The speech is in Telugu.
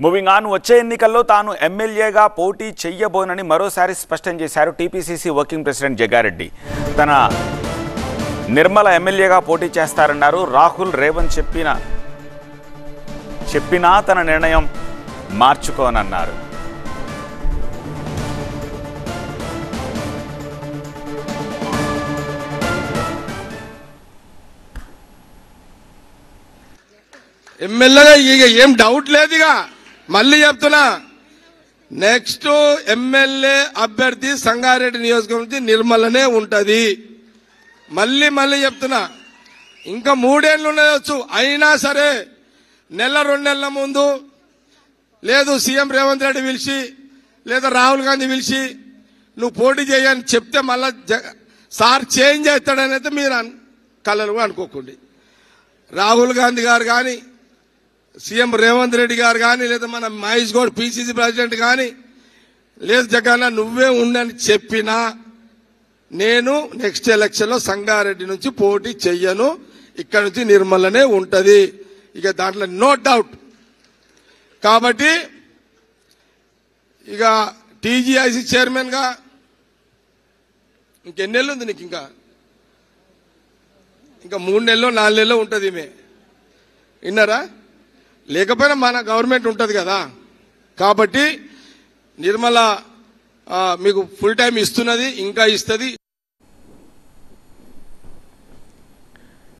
మూవింగ్ ఆన్, వచ్చే ఎన్నికల్లో తాను ఎమ్మెల్యేగా పోటీ చెయ్యబోనని మరోసారి స్పష్టం చేశారు టీపీసీసీ వర్కింగ్ ప్రెసిడెంట్ జగ్గారెడ్డి. తన నిర్మల ఎమ్మెల్యేగా పోటీ చేస్తారన్నారు. రాహుల్ రేవంత్ చెప్పినా తన నిర్ణయం మార్చుకోనన్నారు. ఎమ్మెల్యేగా ఇక ఏం డౌట్ లేదు. ఇక మళ్ళీ చెప్తున్నా, నెక్స్ట్ ఎమ్మెల్యే అభ్యర్థి సంగారెడ్డి నియోజకవర్గం నుంచి నిర్మలనే ఉంటది. మళ్ళీ చెప్తున్నా, ఇంకా 3 ఏళ్ళు ఉండవచ్చు. అయినా సరే నెల 2 నెలల ముందు లేదు సీఎం రేవంత్ రెడ్డి పిలిచి లేదా రాహుల్ గాంధీ పిలిచి నువ్వు పోటీ చేయని చెప్తే మళ్ళా సార్ చేంజ్ చేస్తాడని అయితే మీరు కలలు అనుకోకండి. రాహుల్ గాంధీ గారు కానీ సీఎం రేవంత్ రెడ్డి గారు కానీ లేదా మన మహేష్ గౌడ్ పిసిసి ప్రెసిడెంట్ కానీ లేదు జగన్ నువ్వే ఉండని చెప్పినా నేను నెక్స్ట్ ఎలక్షన్ లో సంగారెడ్డి నుంచి పోటీ చెయ్యను, ఇక్కడ నుంచి నిర్మలనే ఉంటది. ఇక దాంట్లో నో డౌట్. కాబట్టి ఇక టీజీఐసి చైర్మన్ గా ఇంకెన్నేళ్ళు ఉంది నీకు? ఇంకా 3 నెలలో 4 నెలలో ఉంటుంది. విన్నారా? లేకపోయినా మన గవర్నమెంట్ ఉంటుంది కదా. కాబట్టి నిర్మల మీకు ఫుల్ టైం ఇస్తున్నది, ఇంకా ఇస్తుంది.